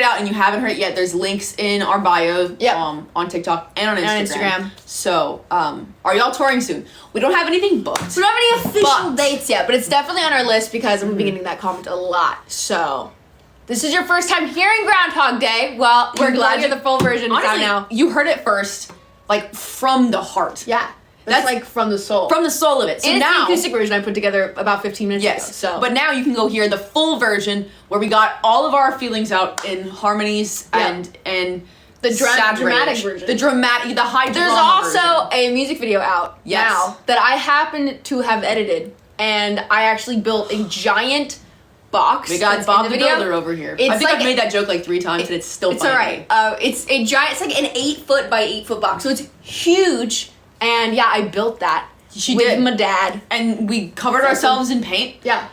it out and you haven't heard it yet, there's links in our bio on TikTok and on Instagram. So, are y'all touring soon? We don't have anything booked. We don't have any official dates yet, but it's definitely on our list because I'm beginning that comment a lot. So, this is your first time hearing Groundhog Day. Well, we're glad you're the full version. Honestly, now. You heard it first, like, from the heart. Yeah. That's like from the soul. From the soul of it. So and now, it's the acoustic version I put together about 15 minutes ago. So. But now you can go hear the full version where we got all of our feelings out in harmonies and the dramatic version. The high There's also a music video out now that I happen to have edited, and I actually built a giant box. We got Bob the Builder over here. I think I've made that joke like 3 times and it's still funny. It's alright. It's a giant, it's like an 8-foot by 8-foot box. So it's huge. And yeah, I built that. She with did. my dad. And we covered ourselves in paint. Yeah.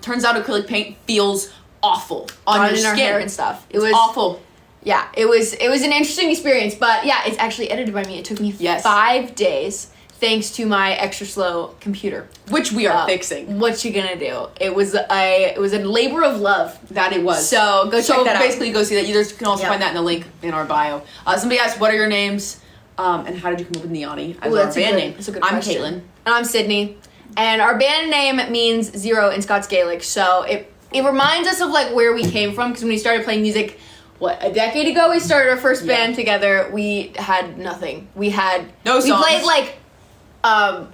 Turns out acrylic paint feels awful on your skin. Our hair and stuff. It was awful. Yeah, it was an interesting experience, but yeah, it's actually edited by me. It took me 5 days, thanks to my extra slow computer, which we are fixing. What you gonna do? It was a labor of love. That it was. So go check that out. So basically, go see that. You can also find that in the link in our bio. Somebody asked, "What are your names?" And how did you come up with Neoni as our band name? That's a good I'm question. Caitlin. And I'm Sydney. And our band name means 0 in Scots Gaelic. So it reminds us of like where we came from, because when we started playing music, a decade ago we started our first band together. We had nothing. We had no songs. We played like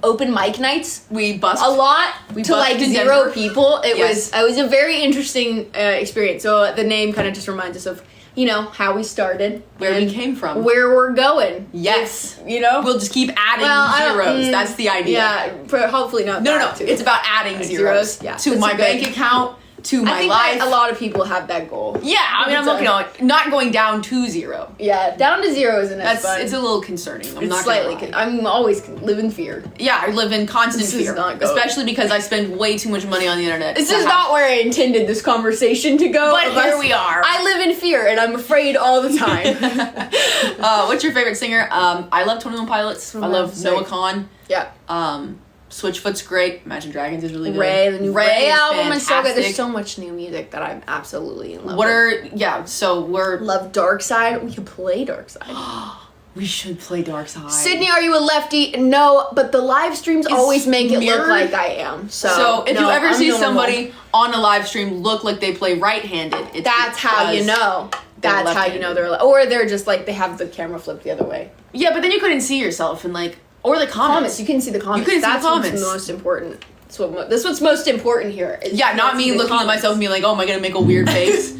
open mic nights. We busked a lot to like 0 people. It was a very interesting experience. So the name kind of just reminds us of, you know, how we started, where we came from, where we're going. Yes, you know, we'll just keep adding zeros. That's the idea. Yeah, hopefully not. No. It's about adding zeros to my bank account, to my life. A lot of people have that goal. Yeah, I mean, I'm looking at not going down to 0. Yeah, down to 0 isn't as fun. It's a little concerning. I'm not slightly. Gonna lie. I'm always live in fear. Yeah, I live in constant fear, especially because I spend way too much money on the internet. This is not where I intended this conversation to go. But here we are. I live in fear, and I'm afraid all the time. What's your favorite singer? I love 21 Pilots. I love Noah Kahn. Yeah. Switchfoot's great. Imagine Dragons is really good. The new Ray album is so good. Fantastic. There's so much new music that I'm absolutely in love with. Love Dark Side. We could play Dark Side. We should play Dark Side. Sydney, are you a lefty? No, but the live streams always make it look like I am. So if you ever see somebody on a live stream look like they play right-handed, that's how you know. That's how you know or they're just like they have the camera flipped the other way. Yeah, but then you couldn't see yourself and or the comments. You couldn't see the comments. You couldn't see the comments. That's what's most important. That's what's most important here. Not me looking at myself and being like, oh, am I gonna make a weird face?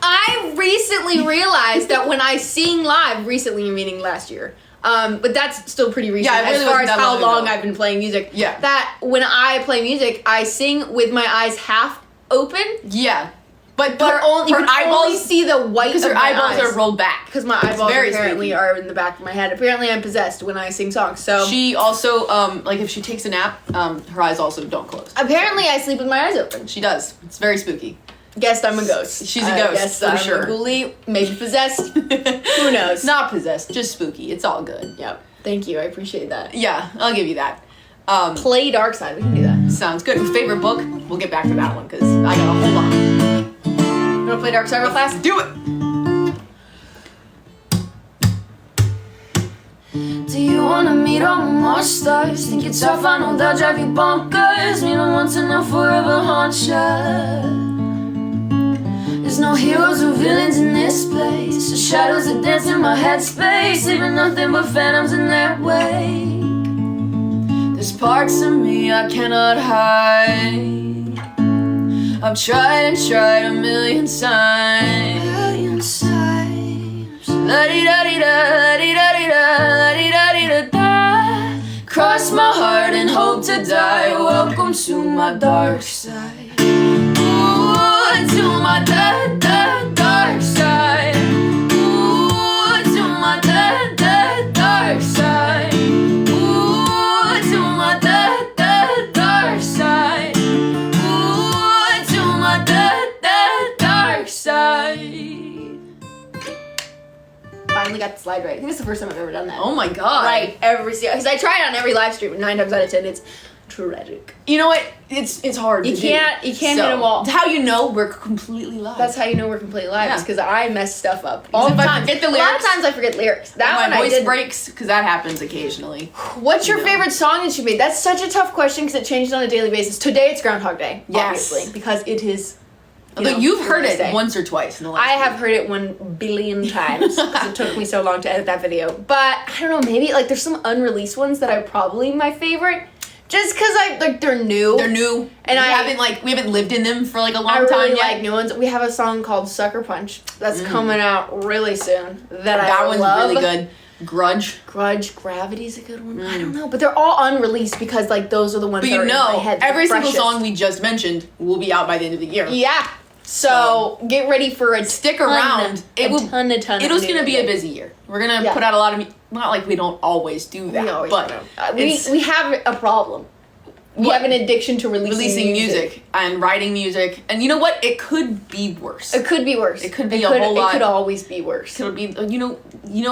I recently realized that when I sing live, recently meaning last year, but that's still pretty recent as far as how long I've been playing music. Yeah. That when I play music, I sing with my eyes half open. Yeah. But you can only see the white because her eyeballs are rolled back. Because my eyeballs apparently are in the back of my head. Apparently, I'm possessed when I sing songs. So she also, if she takes a nap, her eyes also don't close. Apparently, I sleep with my eyes open. She does. It's very spooky. Guessed I'm a ghost. She's a ghost, guess for I'm sure. A ghoulie, maybe possessed. Who knows? Not possessed, just spooky. It's all good. Yep. Thank you. I appreciate that. Yeah, I'll give you that. Play Dark Side. We can do that. Sounds good. Favorite book? We'll get back to that one because I got a whole lot. You wanna play Dark Side real fast? Do it! Do you wanna meet all more stars? Think you're tough, I know they'll drive you bonkers. Me no want to know forever haunt ya. There's no heroes or villains in this place. The shadows that dance in my headspace, leaving nothing but phantoms in their wake. There's parts of me I cannot hide. I've tried and tried a million times. La-di-da-di-da, la-di-da-di-da, la-di-da-di-da-da. Cross my heart and hope to die. Welcome to my dark side. Ooh, to my dark side. Ooh, to my dark side. Ooh, to my dark side. Dark side. Finally got the slide right. I think it's the first time I've ever done that. Oh my god. Right, because I try it on every live stream, and 9 times out of 10 it's tragic. You know what? It's hard. You can't hit them all. It's how you know we're completely live. That's how you know we're completely live. Yeah. Because I mess stuff up all the time. Forget the lyrics. A lot of times I forget lyrics. That my voice breaks because that happens occasionally. What's your favorite song that you made? That's such a tough question because it changes on a daily basis. Today it's Groundhog Day, obviously, because it is. Although you've heard it once or twice in the last I have heard it 1 billion times because it took me so long to edit that video. But I don't know, maybe like there's some unreleased ones that are probably my favorite. Just because they're new. They're new. And we haven't lived in them for like a long time yet. Like new ones. We have a song called Sucker Punch that's coming out really soon. That one's really good. Grudge, Gravity's a good one. I don't know, but they're all unreleased because like those are the ones that are in my head. Every single song we just mentioned will be out by the end of the year. Yeah. So get ready for stick around. It was going to be a busy year. We're gonna put out a lot of. Not like we don't always do that, but we have a problem. We have an addiction to releasing music and writing music, and you know what? It could be worse. It could be worse. It could be a whole lot. It could always be worse. It could be. You know.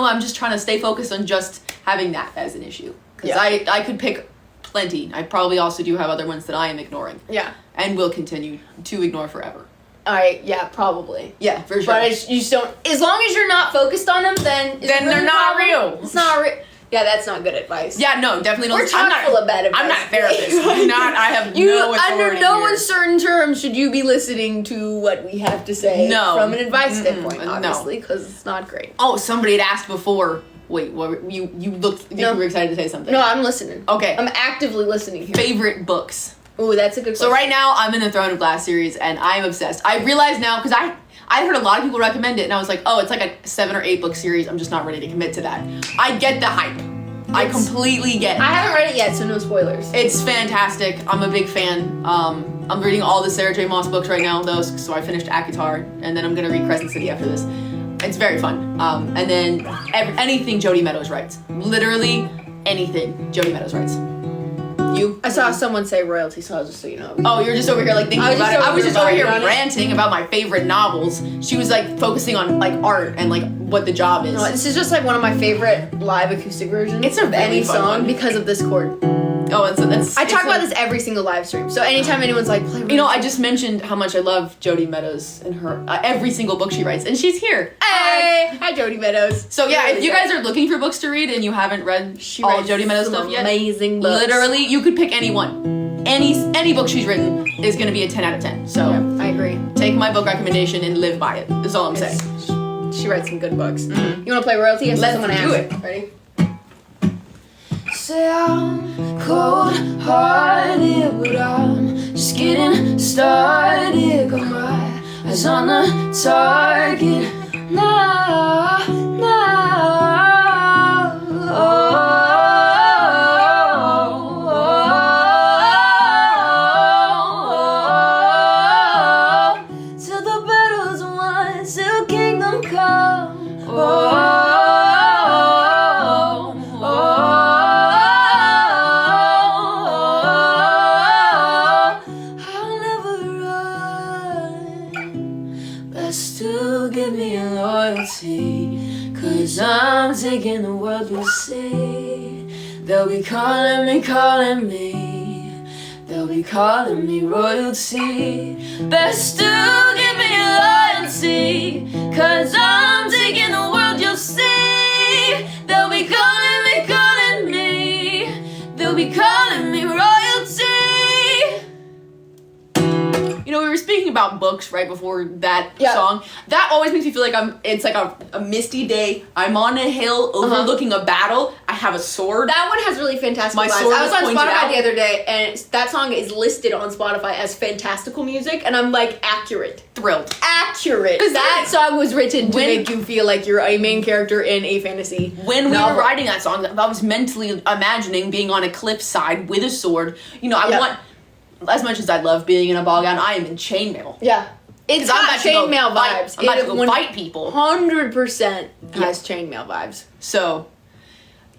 I'm just trying to stay focused on just having that as an issue because I could pick plenty. I probably also do have other ones that I am ignoring. Yeah, and will continue to ignore forever. Yeah, probably. Yeah, for sure. But you just don't. As long as you're not focused on them, then they're not real. It's not real. Yeah, that's not good advice. Yeah, no, definitely not. We're chock full of bad advice. I'm not a therapist. I have no authority under no uncertain terms should you be listening to what we have to say from an advice standpoint, obviously, because it's not great. Oh, somebody had asked before. Wait, what? You looked. You were excited to say something. No, I'm listening. Okay, I'm actively listening here. Favorite books. Ooh, that's a good question. So right now, I'm in the Throne of Glass series, and I'm obsessed. I realize now, because I heard a lot of people recommend it, and I was like, oh, it's like a 7 or 8 book series. I'm just not ready to commit to that. I get the hype. I completely get it. I haven't read it yet, so no spoilers. It's fantastic. I'm a big fan. I'm reading all the Sarah J. Maas books right now, though, so I finished Akatar, and then I'm going to read Crescent City after this. It's very fun. And then anything Jodi Meadows writes. Literally anything Jodi Meadows writes. You? I saw someone say royalty, so I was just so you know. Oh, you're just over here like thinking about it. I was just over here ranting about my favorite novels. She was like focusing on like art and like what the job is. No, this is just like one of my favorite live acoustic versions. It's a really any fun song one. Because of this chord. Oh, that's I talk about this every single live stream. So anytime anyone's like, play you know, I just mentioned how much I love Jodi Meadows and her every single book she writes, and she's here. Hey, hi Jodi Meadows. So yeah, if you guys are looking for books to read and you haven't read all of Jodi Meadows stuff yet, amazing books. Literally, you could pick any one. Any book she's written is going to be a 10 out of 10. So I agree. Take my book recommendation and live by it. That's all I'm saying. She writes some good books. Mm-hmm. You want to play royalty? Let's do it. Ready? Say I'm cold-hearted, but I'm just getting started. Got my eyes on the target now, till the battle's won, till kingdom come. Cause I'm taking the world, you'll see. They'll be calling me. They'll be calling me royalty. Best to give me loyalty. Cause I'm taking the world, you'll see. They'll be calling me. They'll be calling me royalty. You know, we were speaking about books right before that song. That always makes me feel like it's like a misty day. I'm on a hill overlooking a battle. I have a sword. That one has really fantastical vibes. I was on Spotify the other day, and that song is listed on Spotify as fantastical music, and I'm like, accurate. Thrilled. Accurate. That song was written to make you feel like you're a main character in a fantasy When we were writing that song, I was mentally imagining being on a cliffside with a sword. You know, I want... As much as I love being in a ball gown, I am in chainmail. Yeah. It's got chainmail vibes. I'm about to go fight people. 100% has chainmail vibes. So,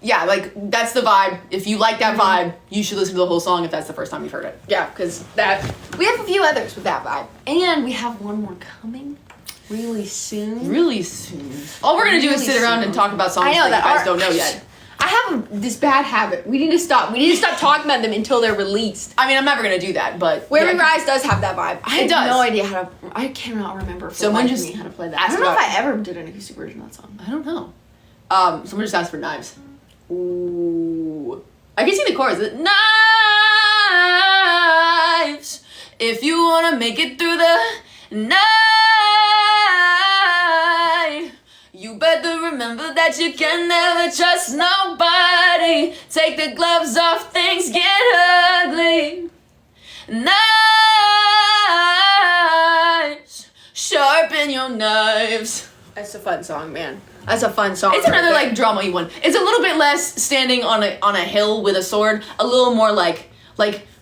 yeah, like, that's the vibe. If you like that vibe, you should listen to the whole song if that's the first time you've heard it. Yeah, because we have a few others with that vibe. And we have one more coming really soon. Really soon. All we're going to do is sit around and talk about songs that you guys don't know yet. I have this bad habit. We need to stop. We need to stop talking about them until they're released. I mean, I'm never gonna do that, but Where We Rise does have that vibe. I It does. have no idea how to. I cannot remember. For Someone the life just of me how to play that. asked I don't know if about- I ever did an acoustic version of that song. I don't know. Someone just asked for knives. Ooh. I can see the chorus. Knives. If you wanna make it through the night, you better remember that you can never trust nobody. Take the gloves off, things get ugly. Knives. Sharpen your knives. That's a fun song, man. That's a fun song. It's another like drama-y one. It's a little bit less standing on a hill with a sword. A little more like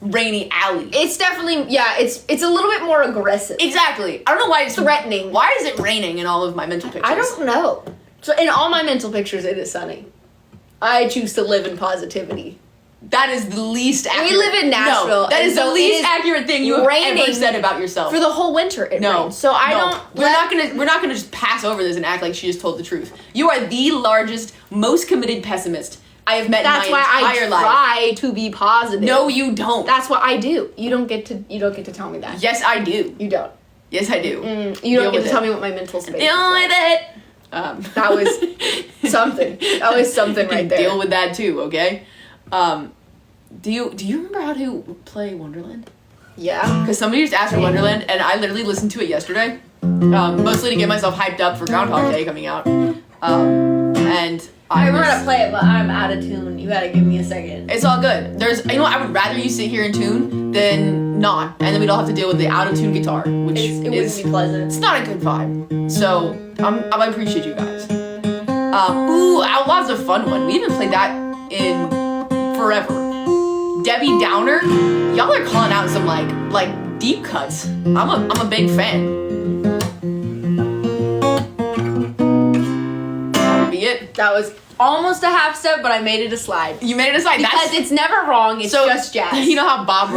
rainy alley. It's definitely It's a little bit more aggressive. Exactly. I don't know why it's threatening. Why is it raining in all of my mental pictures? I don't know. So in all my mental pictures, it is sunny. I choose to live in positivity. That is the least accurate. We live in Nashville. No, that and is the so least it is accurate thing you have ever raining said about yourself. For the whole winter, it No. rains. So I don't. We're not gonna just pass over this and act like she just told the truth. You are the largest, most committed pessimist I have met That's in my why entire I life. try to be positive. No, you don't. That's what I do. You don't get to tell me that. Yes, I do. You don't. Yes, I do. You don't Deal get with to tell it. me what my mental space Deal is with like. it. That was something. That was something right there. Deal with that too, okay? Do you remember how to play Wonderland? Yeah. Because somebody just asked for Wonderland, and I literally listened to it yesterday, mostly to get myself hyped up for Groundhog Day coming out. And I remember how to play it, but I'm out of tune. You gotta give me a second. It's all good. You know what? I would rather you sit here in tune than not, and then we'd all have to deal with the out of tune guitar, which It wouldn't be pleasant. It's not a good vibe. So I appreciate you guys. Outlaw's a fun one. We haven't played that in forever. Debbie Downer, y'all are calling out some like deep cuts. I'm a big fan. That'll be it. That was almost a half step, but I made it a slide. You made it aside. Because it's never wrong, it's just jazz. You know how Bob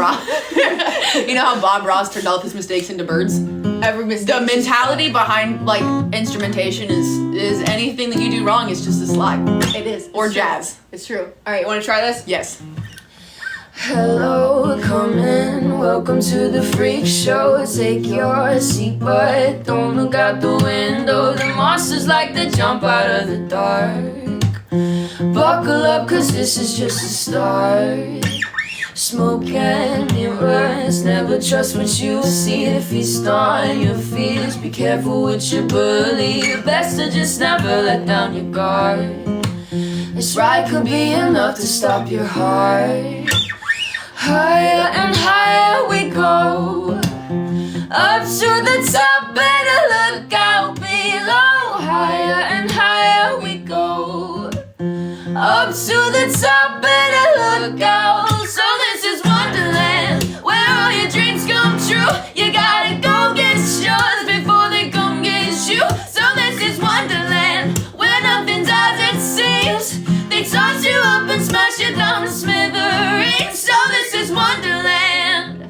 Ross turned all of his mistakes into birds? Every mistake. The mentality behind like instrumentation is anything that you do wrong is just a slide. It is. Or It's jazz. True. It's true. Alright, you wanna try this? Yes. Hello, come in, welcome to the freak show. Take your seat, but don't look out the window. The monsters like to jump out of the dark. Buckle up, cause this is just a start. Smoke and mirrors, never trust what you see. To feast on your fears, be careful with your bully. Best to just never let down your guard. This ride could be enough to stop your heart. Higher and higher we go, up to the top, better look out below. Higher and higher we go, up to the top, better look out. So this is Wonderland, where all your dreams come true. You gotta go get yours before they come get you. So this is Wonderland, where nothing does it seems. They toss you up and smash you down to smithereens. So this is Wonderland.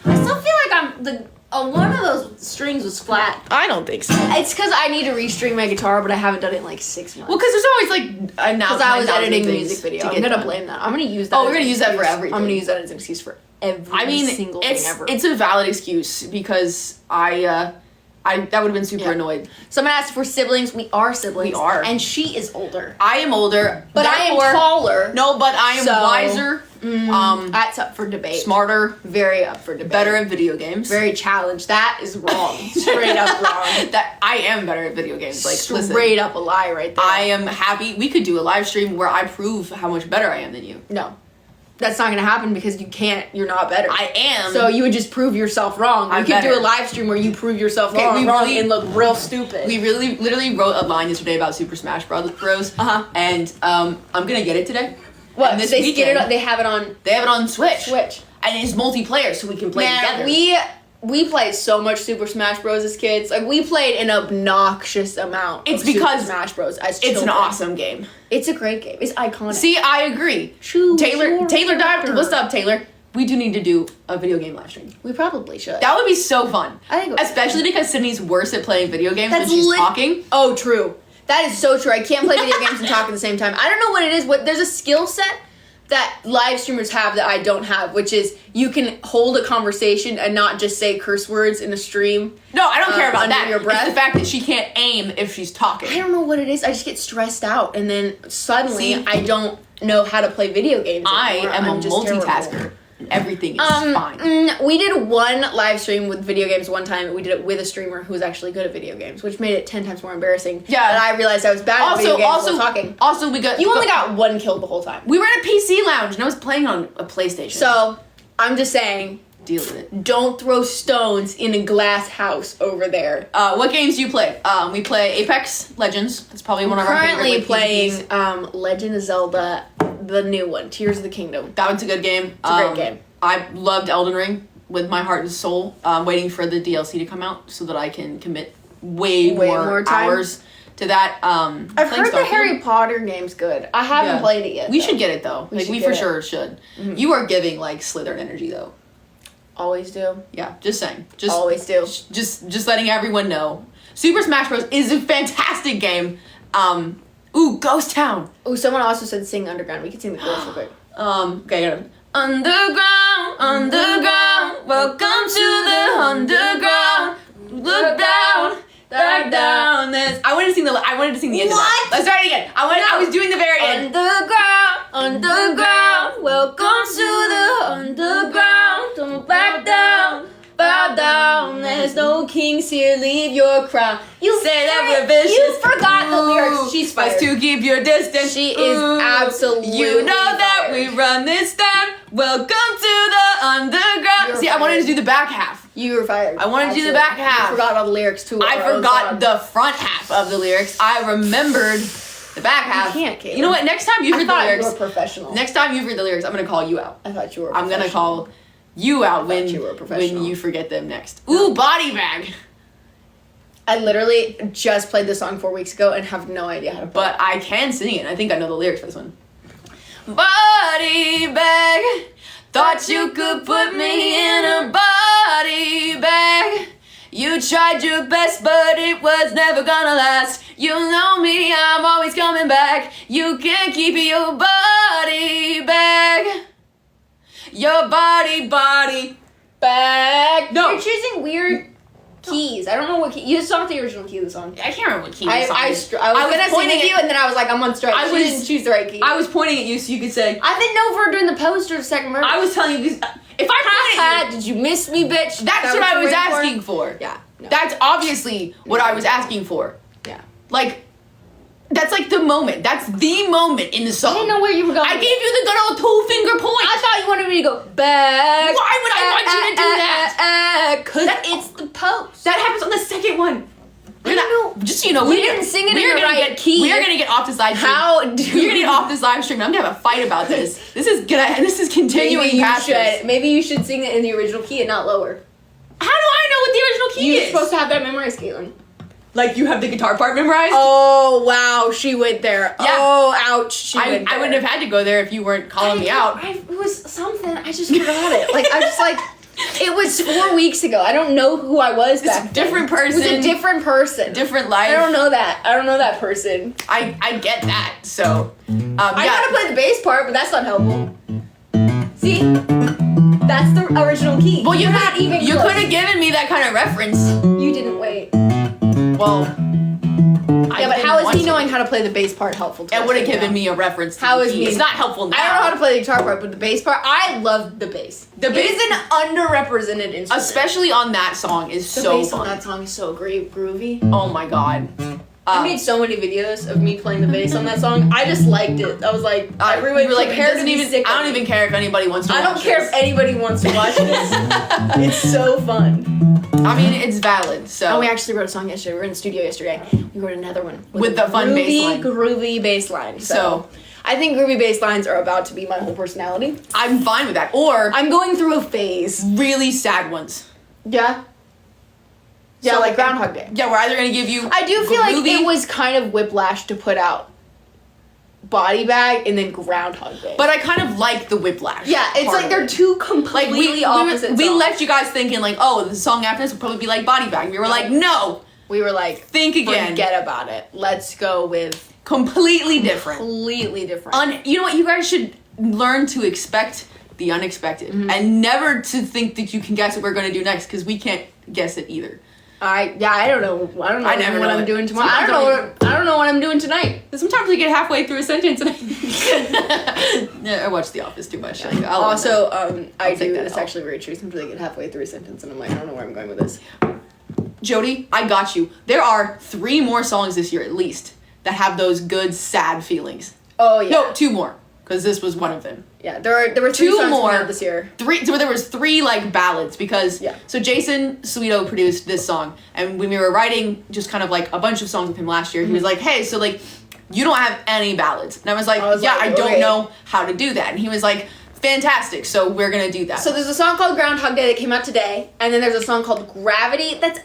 I still feel like one of those strings was flat. I don't think so. It's because I need to restring my guitar, but I haven't done it in like 6 months. Well, because there's always like Because I was editing a music video. I'm gonna blame that. I'm gonna use that. Oh, we're as gonna an use that for excuse. everything. I'm gonna use that as an excuse for every single thing ever. It's a valid excuse because I that would have been super annoyed. Someone asked if we're siblings. We are siblings. We are. And she is older. I am older, But I am therefore- taller. No, but I am So, wiser, That's up for debate. smarter, Very up for debate. better at video games. Very challenged. That is wrong. Straight up wrong. That I am better at video games. Like, listen, Straight up a lie right there. I am happy. We could do a live stream where I prove how much better I am than you. No. That's not gonna happen because you can't. You're not better. I am. So you would just prove yourself wrong. I'm You could do better. a live stream where you prove yourself Okay, wrong, we really- and look real stupid. We literally wrote a line yesterday about Super Smash Bros. And I'm gonna get it today. what? and this They get it. weekend- They have it on They have it on Switch. Switch. And it's multiplayer, so we can play Man, together. we played so much Super Smash Bros. As kids. Like we played an obnoxious amount. It's of Super because Smash Bros. As It's an children. awesome game. It's a great game. It's iconic. See, I agree. Choose Taylor your Dive. character. What's up, Taylor? We do need to do a video game live stream. We probably should. That would be so fun. I think it would be Especially because Sydney's worse at playing video games That's when she's lit- talking. Oh, true. That is so true. I can't play video games and talk at the same time. I don't know what it is. There's a skill set that live streamers have that I don't have, which is you can hold a conversation and not just say curse words in a stream. No, I don't care about under that. your breath. It's the fact that she can't aim if she's talking. I don't know what it is. I just get stressed out, and then suddenly See? I don't know how to play video games anymore. I am I'm a just multitasker. terrible. Everything is fine. We did one live stream with video games one time. We did it with a streamer who was actually good at video games, which made it 10 times more embarrassing. Yeah. And I realized I was bad at video games while talking. Also, we got... You only got one kill the whole time. We were in a PC lounge, and I was playing on a PlayStation. So, I'm just saying, deal with it. don't throw stones in a glass house over there. What games do you play? We play Apex Legends. That's probably one of our favorite. Currently playing PvPs. Legend of Zelda, the new one, Tears of the Kingdom. That one's a good game. It's a great game. I loved Elden Ring with my heart and soul. Waiting for the DLC to come out so that I can commit way more time. hours to that. I've heard the Harry Potter game's good. I haven't played it yet. We should get it though. We for sure should. Mm-hmm. You are giving like Slytherin energy though. Always do. Yeah, just saying. Just always do. Just letting everyone know. Super Smash Bros. Is a fantastic game. Ghost Town. Ooh, someone also said sing Underground. We could sing the chorus real quick. Okay. Underground, underground, welcome to the underground. Look down, back down. I wanted to sing the end of that. Let's try it again. I was doing the very end. Underground, welcome to the underground. Don't back down, bow down. There's no kings here, leave your crown. You say that we're vicious. You forgot the lyrics. She's supposed fired. to keep your distance. She is absolutely You know that fired. we run this down. Welcome to the underground. You're See, I wanted to do the back half. You were fired. I wanted to do the back half. You forgot all the lyrics too. I forgot the front half of the lyrics. I remembered the back half. You can't, Caitlin. You know what? Next time you read the lyrics. You were professional. Next time you read the lyrics, I'm gonna call you out. I thought you were. I'm gonna call you out when you forget them next. Ooh, body bag. I literally just played this song 4 weeks ago and have no idea how to play. But I can sing it. I think I know the lyrics for this one. Body bag. Thought you could put me in a body bag. You tried your best, but it was never gonna last. You know me, I'm always coming back. You can't keep your body bag. Your body bag. No. You're choosing weird keys. I don't know what key. You just not the original key of the song. I can't remember what key I the song was is. gonna sing with you, and then I was like, I'm on strike. She didn't choose the right key. I was pointing at you so you could say. I didn't know if we were doing the post or the second verse. I was telling you, if I pointed at you, did you miss me, bitch? that's what I was asking for. Yeah. No. That's obviously what I was asking for. Yeah. Like, that's like the moment. That's the moment in the song. I didn't know where you were going. I gave you the good old 2-finger point. I thought you wanted me to go back. Why would I want you to do that? Because it's the post. That happens on the second one. I know. Just so you know, You didn't sing it in the right key. We're gonna get off this live stream. How do we're gonna get off this live stream? I'm gonna have a fight about this. This is continuing past this. Maybe you should sing it in the original key and not lower. How do I know what the original key You're is? supposed to have that memorized, Caitlin. Like you have the guitar part memorized? Oh wow, she went there. Yeah. Oh ouch, I wouldn't have had to go there if you weren't calling me out. It was something. I just forgot it. Like I just like. It was 4 weeks ago. I don't know who I was back then. Different person. It was a different person. Different life. I don't know that. I don't know that person. I get that. So, I know how to play the bass part, but that's not helpful. See? That's the original key. Well, you could have given me that kind of reference. You didn't wait. Well, yeah, but how is he knowing how to play the bass part helpful to us? It would have given me a reference to How the is key. me? It's not helpful now. I don't know how to play the guitar part, but the bass part, I love the bass. The bass is an underrepresented instrument. Especially on that song is the so bass fun. on that song is so groovy. Oh my god. I made so many videos of me playing the bass on that song. I just liked it. I was like, everyone you were like, prepared to be sick. I don't even care if anybody wants to watch I don't care if anybody wants to watch this. It's so fun. I mean, it's valid, so. Oh, we actually wrote a song yesterday. We were in the studio yesterday. We wrote another one. With the fun bass line. Groovy bass line. So, I think groovy bass lines are about to be my whole personality. I'm fine with that. Or I'm going through a phase. really sad ones. Yeah. Yeah, So, like Groundhog Day. Yeah, we're either going to give you I do feel like it was kind of whiplash to put out Body Bag and then Groundhog Day. But I kind of like the whiplash. Yeah, it's like they're two completely opposite we songs. left you guys thinking like, oh, the song after this will probably be like Body Bag. We were like, no, we were like, think again. Forget about it. Let's go with Completely different. You know what? You guys should learn to expect the unexpected and never to think that you can guess what we're going to do next because we can't guess it either. I don't know. I don't know what I'm doing tomorrow. I don't know what I'm doing tonight. Sometimes we get halfway through a sentence and yeah, I watch The Office too much. Like, It's actually very true. Sometimes I get halfway through a sentence and I'm like, I don't know where I'm going with this. Jody, I got you. There are 3 more songs this year at least that have those good sad feelings. Oh yeah. No, 2 more because this was one of them. Yeah, there were 3 songs more coming out this year. 3. So there was 3 like ballads because So Jason Sweeto produced this song, and when we were writing just kind of like a bunch of songs with him last year, he was like, "Hey, so like you don't have any ballads," and I was like, I don't know how to do that," and he was like, "Fantastic, so we're gonna do that." So there's a song called Groundhog Day that came out today, and then there's a song called Gravity that's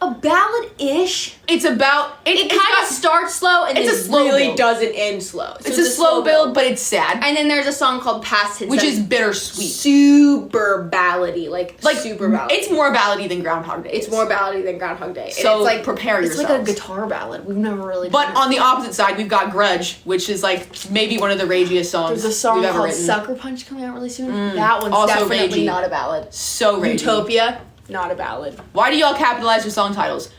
a ballad-ish. It's about it kind of starts slow and it's then a slow really build. doesn't end slow. So it's a slow build, but it's sad. And then there's a song called Past Tense, which is bittersweet. Super ballady, like super ballady. It's more ballady than Groundhog Day. It's more ballady than Groundhog Day. So it's like prepare yourselves. It's like a guitar ballad. We've never really done But on the opposite side, we've got Grudge, which is like maybe one of the ragiest songs There's a song we've ever called written. Sucker Punch coming out really soon. That one's also definitely ragey. not a ballad. So ragey. Utopia, not a ballad. Why do y'all capitalize your song titles?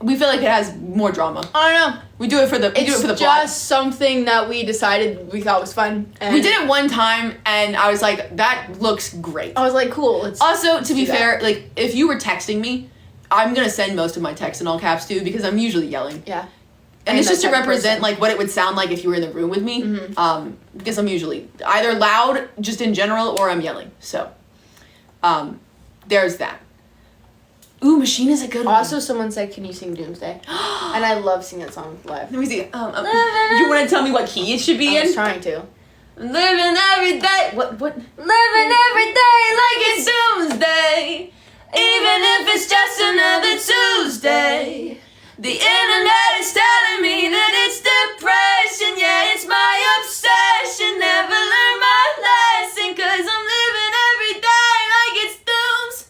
We feel like it has more drama. I don't know. We do it for the plot. It's just something that we decided we thought was fun. And we did it one time, and I was like, that looks great. I was like, cool. Also, to be fair, like, if you were texting me, I'm going to send most of my texts in all caps, too, because I'm usually yelling. Yeah. And it's just to represent, like, what it would sound like if you were in the room with me. Because I'm usually either loud, just in general, or I'm yelling. So, there's that. Ooh, Machine is a good one. Also, someone said, "Can you sing Doomsday?" And I love singing that song live. Let me see. You want to tell me what key it should be in? I was trying to. Living every day. What? Living every day like It's Doomsday. Even if it's just another Tuesday. The internet is telling me that it's depression. Yeah, it's my obsession. Never learn my lesson. Cause I'm living every day like it's Doomsday.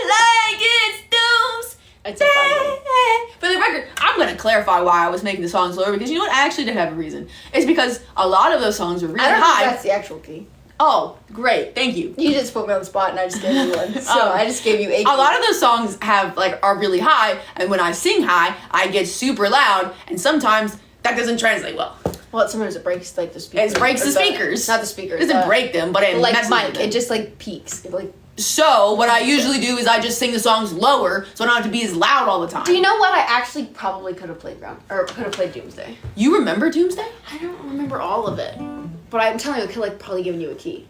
Like it's Doomsday. It's a fun one. For the record, I'm going to clarify why I was making the songs lower because you know what? I actually did have a reason. It's because a lot of those songs were really I don't high. think that's the actual key. Oh, great. Thank you. You just put me on the spot and I just gave you one. So I just gave you a key. A lot of those songs are really high, and when I sing high, I get super loud, and sometimes that doesn't translate well. Well, sometimes it breaks like the speakers. It breaks the speakers. Not the speakers. It doesn't break them, but it like messes mic. with them. It just like peaks. It like. So what I usually do is I just sing the songs lower, so I don't have to be as loud all the time. Do you know what? I actually probably could have played could have played Doomsday. You remember Doomsday? I don't remember all of it, but I'm telling you, I could like probably given you a key.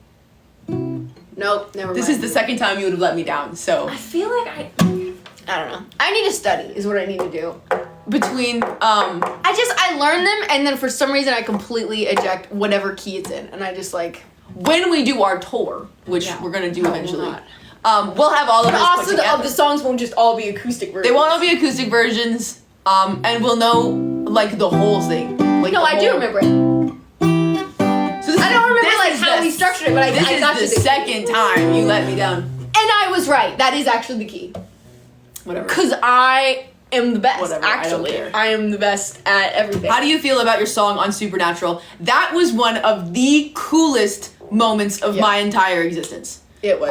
Nope, never mind. This is the second time you would have let me down, so. I feel like I don't know. I need to study is what I need to do. Between, I learn them and then for some reason I completely eject whatever key it's in and I just like. When we do our tour, which we're gonna do eventually, we'll not. We'll have all of this put Also, together. the songs won't just all be acoustic versions. They won't all be acoustic versions, and we'll know, like, the whole thing. Like, No, I do remember it. So I don't remember like how we structured it, but I got this to is the second time you let me down. And I was right. That is actually the key. Whatever. Because I am the best. Whatever, I don't actually, care. I am the best at everything. How do you feel about your song on Supernatural? That was one of the coolest moments of my entire existence. It was.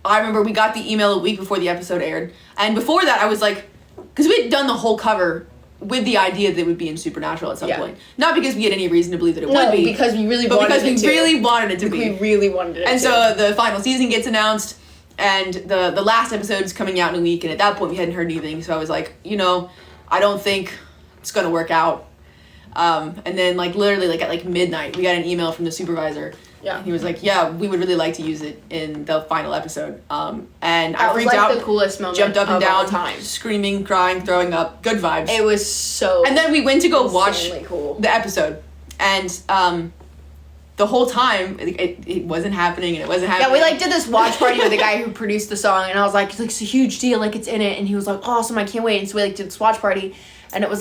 I remember we got the email a week before the episode aired, and before that I was like, because we had done the whole cover with the idea that it would be in Supernatural at some point. Not because we had any reason to believe that it would be. because we really but wanted because we really wanted it to be. We really wanted it And to. so the final season gets announced, and the last episode's coming out in a week, and at that point we hadn't heard anything, so I was like, I don't think it's gonna work out. And then literally at midnight, we got an email from the supervisor. Yeah. He was like, yeah, we would really like to use it in the final episode. And I That was freaked out. the coolest moment Jumped up and of down, all time. screaming, crying, throwing up. Good vibes. It was so. And then we went to go watch insanely cool. the episode. And the whole time, it wasn't happening, and it wasn't happening. Yeah, we did this watch party with the guy who produced the song, and I was like, it's a huge deal, it's in it, and he was like, awesome, I can't wait, and so we did this watch party, and it was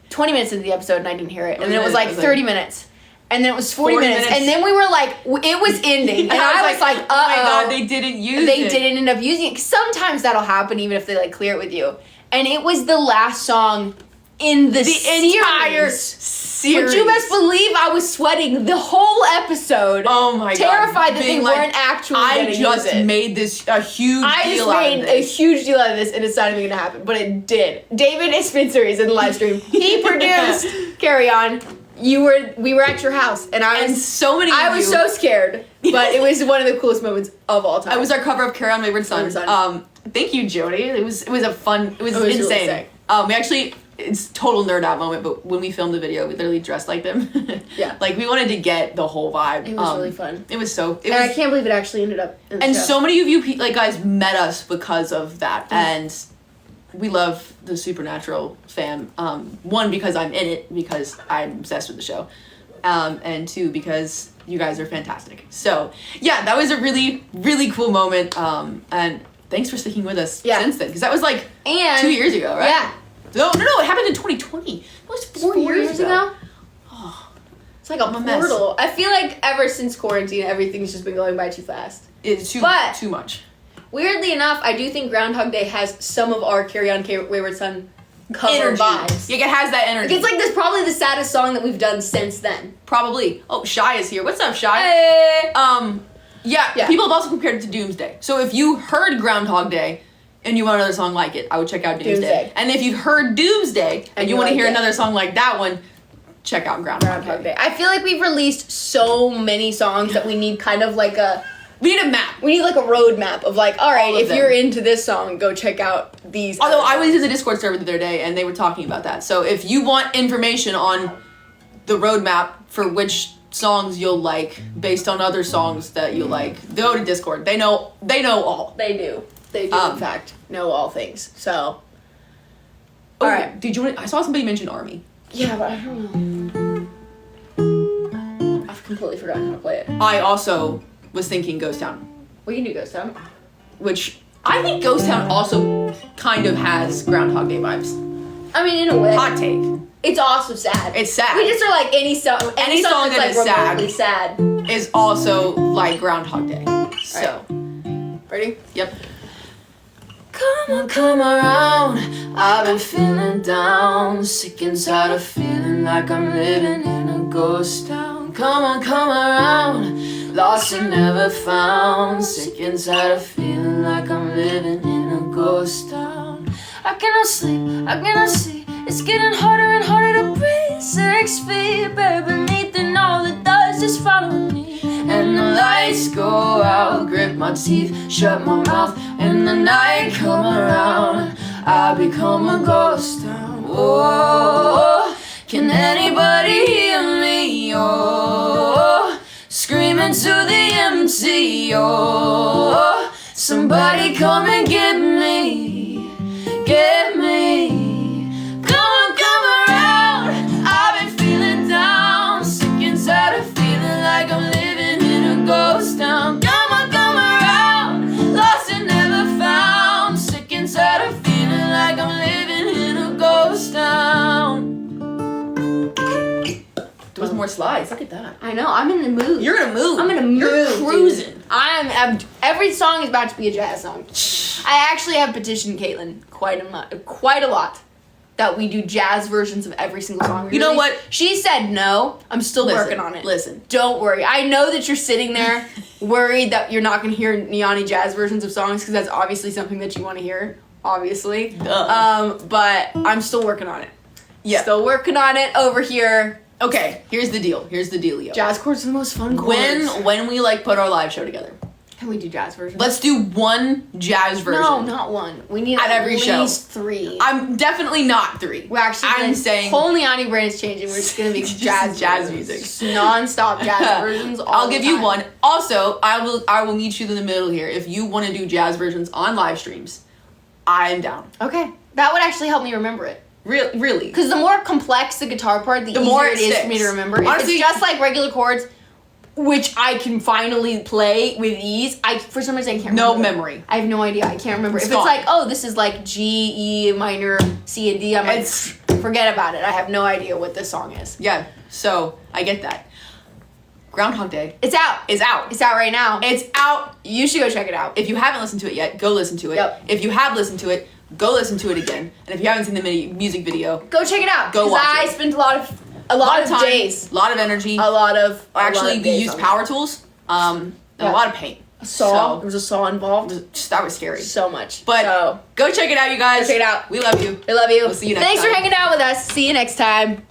20 minutes into the episode, and I didn't hear it, and then it was 30 minutes, And then it was 40 minutes. And then we were like, it was ending. And I was like, oh my God, they didn't use it. They didn't end up using it. 'Cause sometimes that'll happen even if they like clear it with you. And it was the last song in the entire series. Would you best believe I was sweating the whole episode? Oh my God. Terrified that they weren't actually going to use it. I just made this a huge deal out of this. I just made a huge deal out of this and it's not even going to happen. But it did. David Spencer is in the live stream. He produced Carry On. We were at your house and I was so scared, but it was one of the coolest moments of all time. It was our cover of Carry On Wayward Son. Thank you, Jody. It was insane. Really sick. We actually, it's total nerd out moment, but when we filmed the video, we literally dressed like them. Yeah. Like we wanted to get the whole vibe. It was really fun. It was so. I can't believe it actually ended up. In the show. So many of you like guys met us because of that, and we love the Supernatural fam. One, because I'm in it, because I'm obsessed with the show, and two, because you guys are fantastic. So yeah, that was a really, really cool moment. And thanks for sticking with us since then, because that was like 2 years ago, right? Yeah. No, it happened in 2020. It was 4 years ago. Oh, it's like a portal. I feel like ever since quarantine, everything's just been going by too fast. It's too much. Weirdly enough, I do think Groundhog Day has some of our Carry On Wayward Son cover vibes. Yeah, it has that energy. It's like this probably the saddest song that we've done since then. Probably. Oh, Shy is here. What's up, Shy? Hey. Yeah, people have also compared it to Doomsday. So if you heard Groundhog Day and you want another song like it, I would check out Doomsday. And if you've heard Doomsday and you want to hear another song like that one, check out Groundhog Day. I feel like we've released so many songs that we need kind of like we need a map. We need like a road map of like, all right, if you're into this song, go check out these. Although I was in the Discord server the other day and they were talking about that. So if you want information on the roadmap for which songs you'll like based on other songs that you like, go to Discord. They know all. They do in fact know all things. So all right, did you want I saw somebody mention Army. Yeah, but I don't know. I've completely forgotten how to play it. I also was thinking Ghost Town. We can do Ghost Town. Which I think Ghost Town also kind of has Groundhog Day vibes. I mean, in a way. Hot take. It's also sad. It's sad. We just are like any song that's like remotely sad is also like Groundhog Day. So, ready? Yep. Come around. I've been feeling down, sick and tired of feeling like I'm living in a ghost town. Come around, lost and never found, sick and tired of feeling like I'm living in a ghost town. I cannot see, it's getting harder and harder to breathe. 6 feet buried beneath and all it does is follow me. And the lights go out, grip my teeth, shut my mouth, and the night come around, I become a ghost town. Oh, can anybody hear me? Oh, screaming to the empty. Oh, somebody come and get me, get me. Come around. I've been feeling down, sick and tired of feeling like I'm living in a ghost town. Come around, lost and never found, sick and tired of feeling like I'm living in a ghost town. There was more slides. Look at that. I know. I'm in the mood. You're in a mood. I'm in a mood. You're cruising. Dude. I'm every song is about to be a jazz song. I actually have petitioned Caitlin quite a lot that we do jazz versions of every single song. You know what? She said no. I'm still working on it. Listen. Don't worry. I know that you're sitting there worried that you're not going to hear Neoni jazz versions of songs because that's obviously something that you want to hear. Obviously. But I'm still working on it. Yeah. Still working on it over here. Okay, here's the deal. Yo. Jazz chords are the most fun chords. When we like put our live show together. Can we do jazz versions? Let's do one jazz version. No, not one. We need at every show. Least 3. I'm definitely not 3. We're actually I'm saying whole Neoni brand is changing. We're just gonna be jazz music, just non-stop jazz versions. I'll give you one. Also, I will meet you in the middle here. If you want to do jazz versions on live streams, I'm down. Okay, that would actually help me remember it. Really? Because the more complex the guitar part, the more easier it is for me to remember. Honestly, if it's just like regular chords, which I can finally play with ease, for some reason I can't remember. No memory. I have no idea. I can't remember. If it's like, oh, this is like G, E minor, C, and D, I'm like, forget about it. I have no idea what this song is. Yeah, so I get that. Groundhog Day It's out. is out. It's out right now. It's out. You should go check it out. If you haven't listened to it yet, go listen to it. Yep. If you have listened to it, go listen to it again. And if you haven't seen the music video, Go check it out. Go 'cause watch I it. spent a lot of time, days. a lot of energy. A lot of Actually, we days used on power tools. And Yeah. a lot of paint. it. Saw. There So, was a saw involved. that was scary. So much. But so, go check it out, you guys. Go check it out. We love you. I love you. We'll see you next Thanks time. for hanging out with us. See you next time.